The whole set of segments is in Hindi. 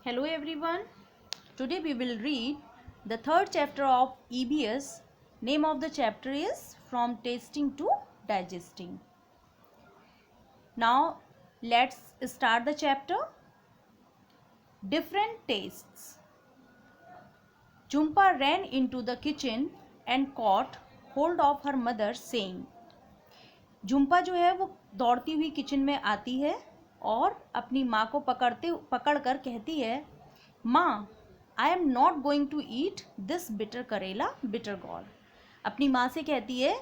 Hello everyone. Today we will read the third chapter of EBS. Name of the chapter is From Tasting to Digesting. Now let's start the chapter. Different tastes. Jhumpa ran into the kitchen and caught hold of her mother saying, Jhumpa जो है वो दौड़ती हुई किचन में आती है और अपनी माँ को पकड़कर कहती है, माँ, I am not going to eat this bitter karela bitter gourd. अपनी माँ से कहती है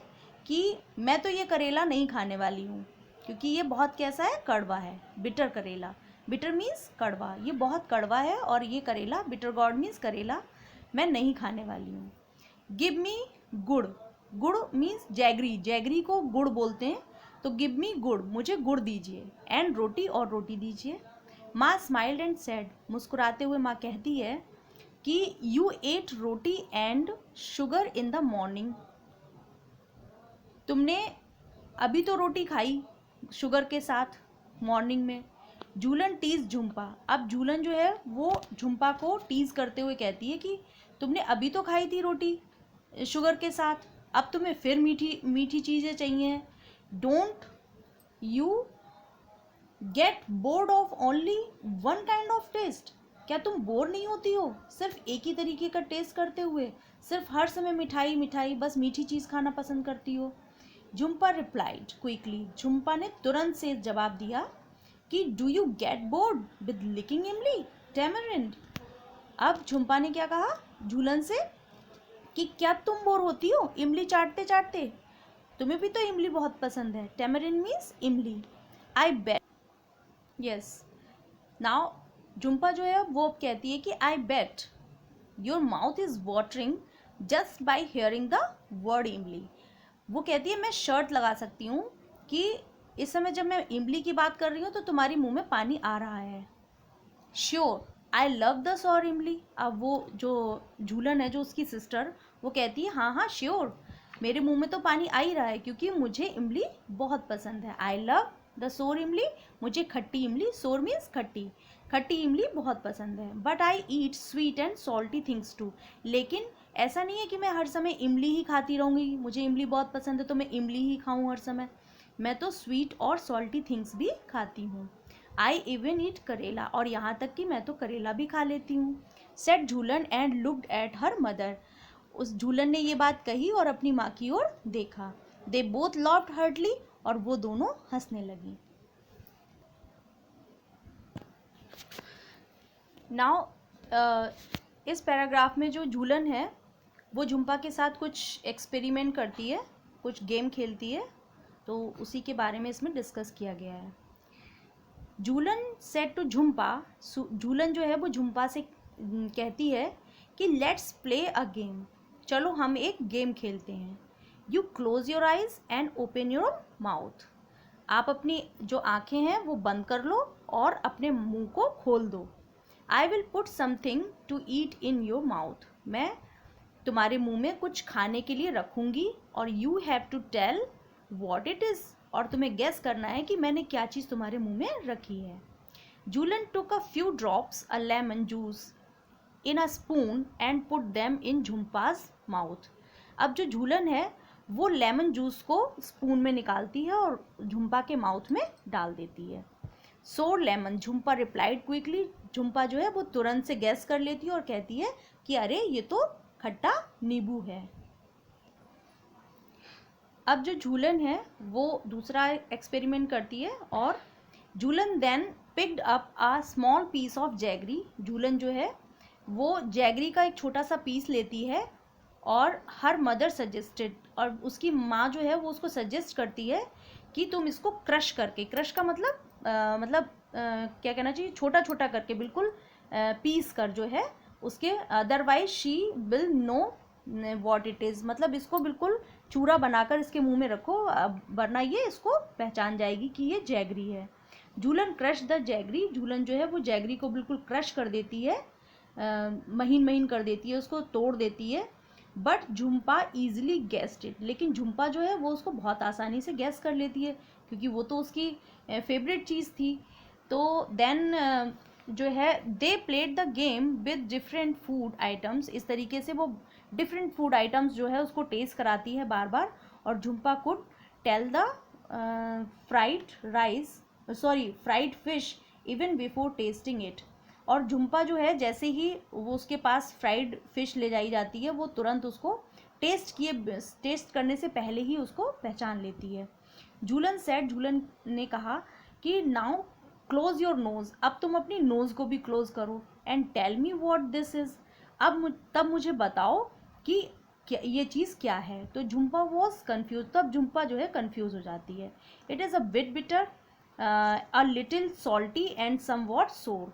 कि मैं तो ये करेला नहीं खाने वाली हूँ क्योंकि ये बहुत कैसा है, कड़वा है। बिटर करेला, बिटर मीन्स कड़वा, ये बहुत कड़वा है और ये करेला, बिटर गॉड मीन्स करेला, मैं नहीं खाने वाली हूँ। गिव मी गुड़, गुड़ मीन्स जैगरी, जैगरी को गुड़ बोलते हैं, तो गिव मी गुड़, मुझे गुड़ दीजिए, एंड रोटी, और रोटी दीजिए। माँ स्माइल्ड एंड सेड, मुस्कुराते हुए माँ कहती है कि you ate roti and sugar in the morning, तुमने अभी तो रोटी खाई शुगर के साथ मॉर्निंग में। झूलन टीज झुम्पा, अब झूलन जो है वो झुम्पा को टीज करते हुए कहती है कि तुमने अभी तो खाई थी रोटी शुगर के साथ, अब तुम्हें फिर मीठी मीठी चीज़ें चाहिए। Don't you get bored of only one kind of taste, क्या तुम बोर नहीं होती हो सिर्फ एक ही तरीके का टेस्ट करते हुए, सिर्फ हर समय मिठाई मिठाई, बस मीठी चीज़ खाना पसंद करती हो। झुम्पा रिप्लाइड क्विकली, झुम्पा ने तुरंत से जवाब दिया कि do you get bored with licking imli tamarind. अब झुम्पा ने क्या कहा झूलन से कि क्या तुम बोर होती हो इमली चाटते चाटते, तुम्हें भी तो इमली बहुत पसंद है। टैमरिंड मीन्स इमली। I bet, yes. Now Jhumpa जो है वो कहती है कि I bet your mouth is watering just by hearing the word इमली। वो कहती है मैं शर्त लगा सकती हूँ कि इस समय जब मैं इमली की बात कर रही हूँ तो तुम्हारी मुंह में पानी आ रहा है। Sure I love the sour imli, अब वो जो झूलन है जो उसकी सिस्टर, वो कहती है हाँ हाँ श्योर, मेरे मुंह में तो पानी आ ही रहा है क्योंकि मुझे इमली बहुत पसंद है। आई लव द सोर इमली, मुझे खट्टी इमली, सोर मीन्स खट्टी, खट्टी इमली बहुत पसंद है। But I eat sweet and salty things too, लेकिन ऐसा नहीं है कि मैं हर समय इमली ही खाती रहूँगी, मुझे इमली बहुत पसंद है तो मैं इमली ही खाऊँ हर समय, मैं तो स्वीट और सॉल्टी थिंग्स भी खाती हूँ। आई इवन ईट करेला, और यहाँ तक कि मैं तो करेला भी खा लेती हूँ। Set Jhulan and looked at her mother, उस झूलन ने ये बात कही और अपनी माँ की ओर देखा। दे बोथ लॉफ्ड हार्टली, और वो दोनों हंसने लगी। नाउ इस पैराग्राफ में जो झूलन है वो झुम्पा के साथ कुछ एक्सपेरिमेंट करती है, कुछ गेम खेलती है, तो उसी के बारे में इसमें डिस्कस किया गया है। झूलन सेट टू झुम्पा, झूलन जो है वो झुम्पा से कहती है कि लेट्स प्ले अ गेम, चलो हम एक गेम खेलते हैं। You close your eyes and open your mouth, आप अपनी जो आँखें हैं वो बंद कर लो और अपने मुंह को खोल दो। I will put something to eat in your mouth, मैं तुम्हारे मुंह में कुछ खाने के लिए रखूँगी और you have to tell what it is, और तुम्हें गेस करना है कि मैंने क्या चीज़ तुम्हारे मुंह में रखी है। Jhulan took a few drops a lemon juice in a spoon and put them in Jhumpa's mouth, अब जो झूलन है वो लेमन जूस को स्पून में निकालती है और झुम्पा के माउथ में डाल देती है। सोर lemon, Jhumpa replied quickly, Jhumpa जो है वो तुरंत से गैस कर लेती है और कहती है कि अरे ये तो खट्टा नींबू है। अब जो झूलन है वो दूसरा एक्सपेरिमेंट करती है और Jhulan then picked up a small piece of jaggery, Jhulan जो है वो जैगरी का एक छोटा सा पीस लेती है और हर मदर सजेस्टेड, और उसकी माँ जो है वो उसको सजेस्ट करती है कि तुम इसको क्रश करके, क्रश का मतलब क्या कहना चाहिए, छोटा छोटा करके बिल्कुल पीस कर जो है उसके, otherwise she will know what it is, मतलब इसको बिल्कुल चूरा बनाकर इसके मुंह में रखो वरना ये इसको पहचान जाएगी कि ये जैगरी है। झूलन क्रश द जैगरी, झूलन जो है वो जैगरी को बिल्कुल क्रश कर देती है, महीन महीन कर देती है, उसको तोड़ देती है। But Jhumpa easily guessed it, लेकिन झुम्पा जो है वो उसको बहुत आसानी से गैस कर लेती है क्योंकि वो तो उसकी फेवरेट चीज़ थी। तो देन जो है they played the game with different food items, इस तरीके से वो डिफरेंट फूड आइटम्स जो है उसको टेस्ट कराती है बार बार। और Jhumpa could tell the fried rice sorry fried fish even before tasting it. और झुम्पा जो है जैसे ही वो उसके पास फ्राइड फिश ले जाई जाती है वो तुरंत उसको टेस्ट करने से पहले ही उसको पहचान लेती है। झूलन सेड, झूलन ने कहा कि नाउ क्लोज योर नोज, अब तुम अपनी नोज को भी क्लोज करो, and tell me what this is, तब मुझे बताओ कि क्या ये चीज़ क्या है। तो झुम्पा वॉज कन्फ्यूज, तब झुम्पा जो है कन्फ्यूज हो जाती है। It is a bit bitter, a little salty and somewhat sour.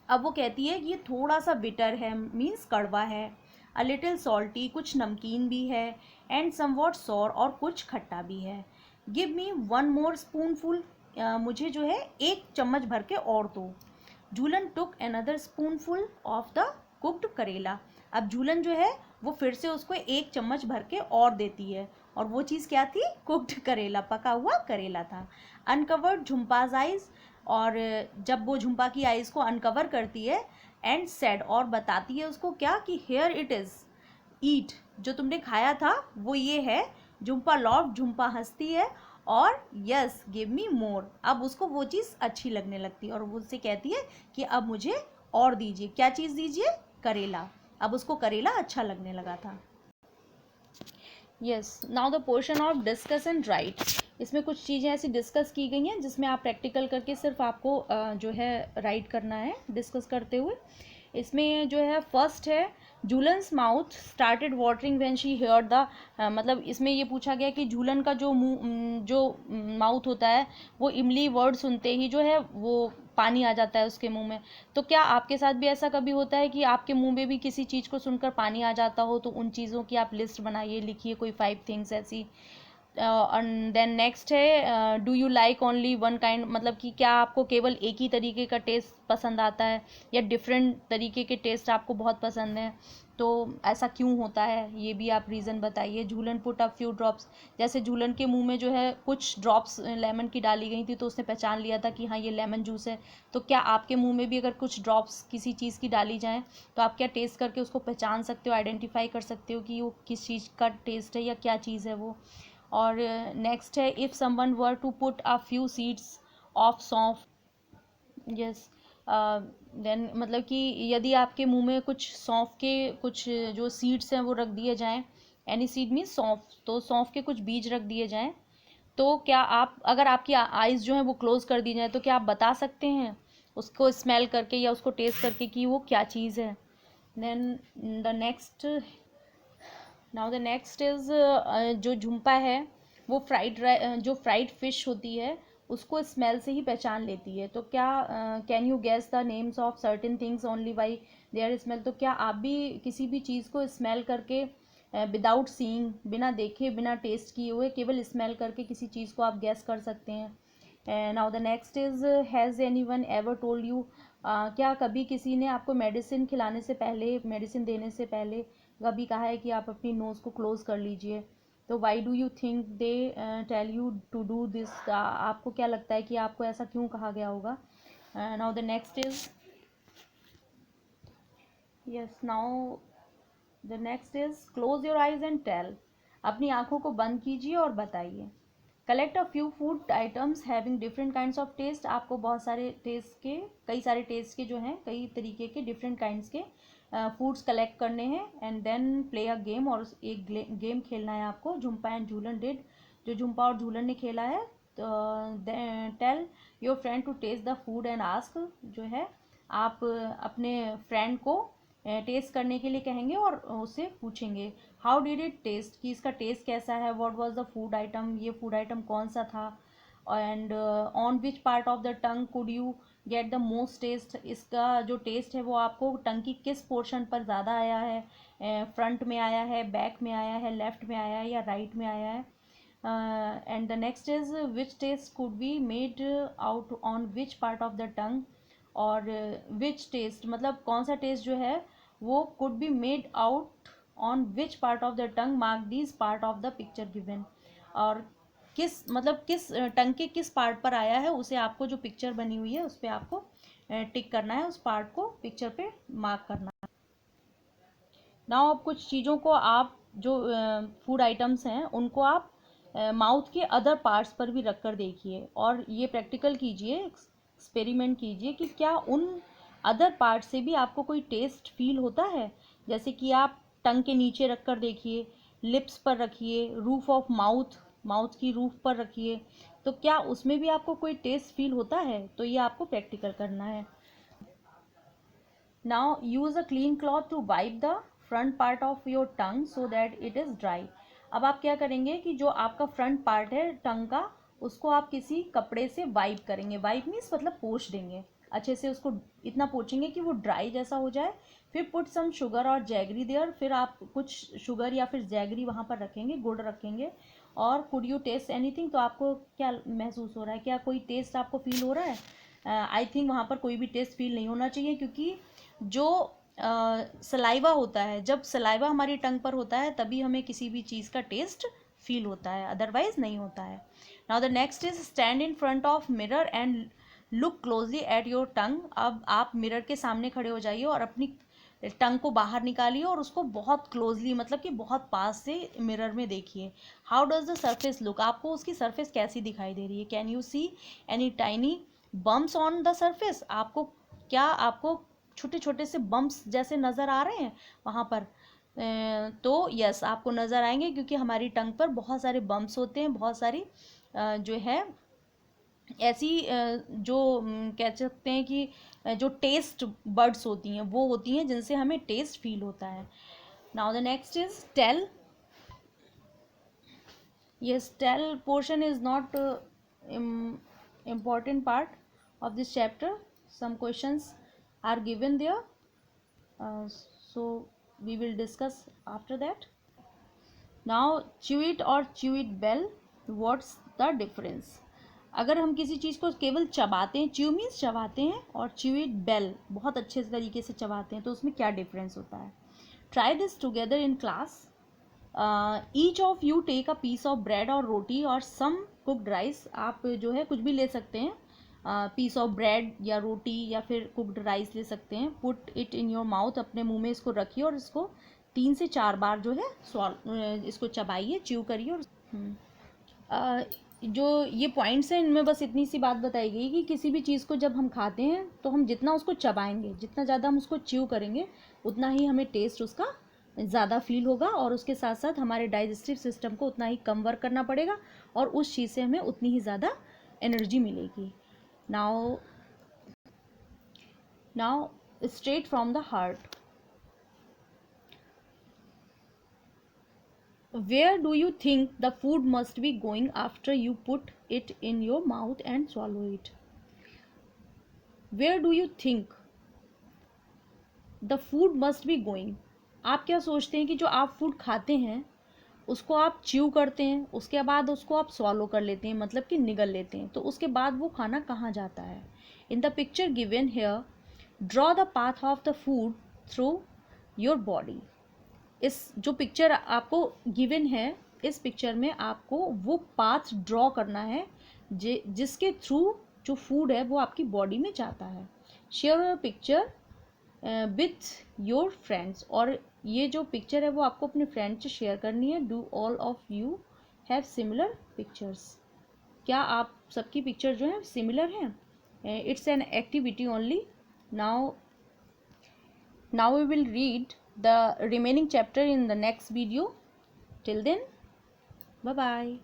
अब वो कहती है कि ये थोड़ा सा बिटर है, मीन्स कड़वा है, अ लिटिल सॉल्टी कुछ नमकीन भी है, एंड सम वॉट सॉर और कुछ खट्टा भी है। Give me one more spoonful, मुझे जो है एक चम्मच भर के और दो। Jhulan took another spoonful of the cooked karela, अब झूलन जो है वो फिर से उसको एक चम्मच भर के और देती है, और वो चीज़ क्या थी, कुक्ड करेला, पका हुआ करेला था। अनकवर्ड झुम्पाज आइज, और जब वो झुम्पा की आइज़ को अनकवर करती है, एंड सेड और बताती है उसको क्या कि हेयर इट इज़, ईट, जो तुमने खाया था वो ये है। झुम्पा लॉफ, झुम्पा हंसती है, और यस गिव मी मोर, अब उसको वो चीज़ अच्छी लगने लगती है और वो उससे कहती है कि अब मुझे और दीजिए, क्या चीज़ दीजिए, करेला, अब उसको करेला अच्छा लगने लगा था। Yes, now the portion of discuss and right, इसमें कुछ चीज़ें ऐसी डिस्कस की गई हैं जिसमें आप प्रैक्टिकल करके सिर्फ आपको जो है राइट करना है डिस्कस करते हुए। इसमें जो है फर्स्ट है, Jhulan's mouth started watering when she heard the, मतलब इसमें ये पूछा गया कि झूलन का जो मुंह जो माउथ होता है वो इमली वर्ड सुनते ही जो है वो पानी आ जाता है उसके मुंह में। तो क्या आपके साथ भी ऐसा कभी होता है कि आपके मुंह में भी किसी चीज़ को सुनकर पानी आ जाता हो? तो उन चीज़ों की आप लिस्ट बनाइए, लिखिए कोई 5 थिंग्स ऐसी। एंड देन नेक्स्ट है, do you like only one kind, मतलब कि क्या आपको केवल एक ही तरीके का टेस्ट पसंद आता है या डिफरेंट तरीके के टेस्ट आपको बहुत पसंद हैं? तो ऐसा क्यों होता है ये भी आप रीज़न बताइए। झूलन पुट अप फ्यू ड्रॉप्स, जैसे झूलन के मुंह में जो है कुछ ड्रॉप्स लेमन की डाली गई थी तो उसने पहचान लिया था कि हाँ ये लेमन जूस है। तो क्या आपके मुंह में भी अगर कुछ ड्रॉप्स किसी चीज़ की डाली जाएँ तो आप क्या टेस्ट करके उसको पहचान सकते हो, आइडेंटिफाई कर सकते हो कि वो किस चीज़ का टेस्ट है या क्या चीज़ है वो। और नेक्स्ट है, if someone were to put a few seeds of saunf, yes, then मतलब कि यदि आपके मुंह में कुछ सौंफ के कुछ जो सीड्स हैं वो रख दिए जाएं, एनी सीड मीन्स सौंफ, तो सौंफ के कुछ बीज रख दिए जाएं, तो क्या आप, अगर आपकी आइज़ जो है वो क्लोज़ कर दी जाए तो क्या आप बता सकते हैं उसको स्मेल करके या उसको टेस्ट करके कि वो क्या चीज़ है। Then the next, now the next is, जो झुम्पा है वो जो फ्राइड फिश होती है उसको स्मेल से ही पहचान लेती है। तो क्या can you guess the names of certain things only by their smell, तो क्या आप भी किसी भी चीज़ को स्मेल करके विदाउट सीइंग, बिना देखे बिना टेस्ट किए हुए केवल स्मेल करके किसी चीज़ को आप गेस कर सकते हैं। Now the next is, has any one ever told you, क्या कभी किसी ने आपको मेडिसिन खिलाने से पहले, मेडिसिन देने से पहले कभी कहा है कि आप अपनी नोज़ को क्लोज़ कर लीजिए? तो why do you think they tell you to do this, आपको क्या लगता है कि आपको ऐसा क्यों कहा गया होगा? Now the next is, yes, now the next is close your eyes and tell, अपनी आंखों को बंद कीजिए और बताइए। Collect a few food items having different kinds of taste, आपको बहुत सारे टेस्ट के, कई सारे टेस्ट के जो हैं, कई तरीके के डिफरेंट काइंड्स के फूड्स कलेक्ट करने हैं। And then play a game, और एक गेम खेलना है आपको। झुम्पा एंड झूलन डिड, जो झुम्पा और झूलन ने खेला है। तो tell your friend to taste the food and ask, जो है आप अपने फ्रेंड को टेस्ट करने के लिए कहेंगे और उससे पूछेंगे हाउ डिड इट टेस्ट, कि इसका टेस्ट कैसा है। What was the food item, ये फूड आइटम कौन सा था। And on which part of the tongue could you get the most taste, इसका जो टेस्ट है वो आपको टंग की किस पोर्शन पर ज़्यादा आया है, फ्रंट में आया है, बैक में आया है, लेफ्ट में आया है या राइट में आया है। And the next is which taste could be made out on which part of the tongue, और विच टेस्ट मतलब कौन सा टेस्ट जो है वो could be made out on which part of the tongue, mark this part of the picture given, और किस मतलब किस टंग के किस पार्ट पर आया है उसे आपको, जो पिक्चर बनी हुई है उस पर आपको टिक करना है, उस पार्ट को पिक्चर पे मार्क करना है। नाउ अब कुछ चीज़ों को आप जो फूड आइटम्स हैं उनको आप माउथ के अदर पार्ट्स पर भी रख कर देखिए और ये प्रैक्टिकल कीजिए, एक्सपेरिमेंट कीजिए कि क्या उन अदर पार्ट से भी आपको कोई टेस्ट फील होता है। जैसे कि आप टंग के नीचे रख कर देखिए, लिप्स पर रखिए, रूफ ऑफ माउथ, माउथ की रूफ पर रखिए, तो क्या उसमें भी आपको कोई टेस्ट फील होता है। तो ये आपको प्रैक्टिकल करना है। Now use a clean cloth to wipe the front part of your tongue so that it is dry. अब आप क्या करेंगे कि जो आपका फ्रंट पार्ट है टंग का, उसको आप किसी कपड़े से वाइप करेंगे। वाइप मीन्स मतलब पोंछ देंगे, अच्छे से उसको इतना पोंछेंगे कि वो ड्राई जैसा हो जाए। फिर पुट सम शुगर और जैगरी देयर, फिर आप कुछ शुगर या फिर जैगरी वहाँ पर रखेंगे, गुड़ रखेंगे। और कुड यू टेस्ट एनीथिंग, तो आपको क्या महसूस हो रहा है, क्या कोई टेस्ट आपको फील हो रहा है। आई थिंक वहाँ पर कोई भी टेस्ट फील नहीं होना चाहिए, क्योंकि जो सलाइवा होता है, जब सलाइवा हमारी टंग पर होता है तभी हमें किसी भी चीज़ का टेस्ट फील होता है, अदरवाइज नहीं होता है। Now the next is stand in front of mirror and look closely at your tongue. अब आप मिरर के सामने खड़े हो जाइए और अपनी टंग को बाहर निकालिए और उसको बहुत क्लोजली, मतलब कि बहुत पास से मिरर में देखिए। How does the surface look, आपको उसकी सरफेस कैसी दिखाई दे रही है। Can you see any tiny bumps on the surface, आपको क्या आपको छोटे छोटे से बम्प्स जैसे नज़र आ रहे हैं वहाँ पर। तो यस, आपको नज़र आएंगे, क्योंकि हमारी टंग पर बहुत सारे बम्प्स होते हैं, बहुत सारी जो है ऐसी जो कह सकते हैं कि जो टेस्ट बर्ड्स होती हैं वो होती हैं जिनसे हमें टेस्ट फील होता है। Now the next is tell. yes, tell portion is not important part of this chapter. Some questions are given there, uh, so we will discuss after that. Now chew it or chew it bell, what's the difference। अगर हम किसी चीज़ को केवल चबाते हैं, च्यू मीन्स चबाते हैं, और च्यू इट बेल बहुत अच्छे तरीके से चबाते हैं, तो उसमें क्या डिफरेंस होता है। Try this together in class. Each of you take a piece of bread और रोटी और सम कुकड राइस। आप जो है कुछ भी ले सकते हैं, पीस ऑफ ब्रेड या रोटी या फिर कुकड राइस ले सकते हैं। Put it in your mouth, अपने मुंह में इसको रखिए और इसको 3 से 4 बार जो है इसको चबाइए, च्यू करिए। और जो ये पॉइंट्स हैं इनमें बस इतनी सी बात बताई गई कि किसी भी चीज़ को जब हम खाते हैं तो हम जितना उसको चबाएंगे, जितना ज़्यादा हम उसको च्यू करेंगे, उतना ही हमें टेस्ट उसका ज़्यादा फील होगा, और उसके साथ साथ हमारे डाइजेस्टिव सिस्टम को उतना ही कम वर्क करना पड़ेगा और उस चीज़ से हमें उतनी ही ज़्यादा एनर्जी मिलेगी। Now straight from the heart, where do you think the food must be going after you put it in your mouth and swallow it। where do you think the food must be going, आप क्या सोचते हैं कि जो आप फूड खाते हैं उसको आप च्यू करते हैं, उसके बाद उसको आप स्वॉलो कर लेते हैं, मतलब कि निगल लेते हैं, तो उसके बाद वो खाना कहाँ जाता है। In the picture given here, draw the path of the food through your body. इस जो पिक्चर आपको गिवन है, इस पिक्चर में आपको वो पाथ ड्रॉ करना है जिसके थ्रू जो फूड है वो आपकी बॉडी में जाता है। Share your picture with your friends, और ये जो पिक्चर है वो आपको अपने फ्रेंड्स से शेयर करनी है। Do all of you have similar pictures, क्या आप सबकी पिक्चर जो है सिमिलर हैं। It's an activity only. Now we will read the remaining chapter in the next video. Till then, bye bye.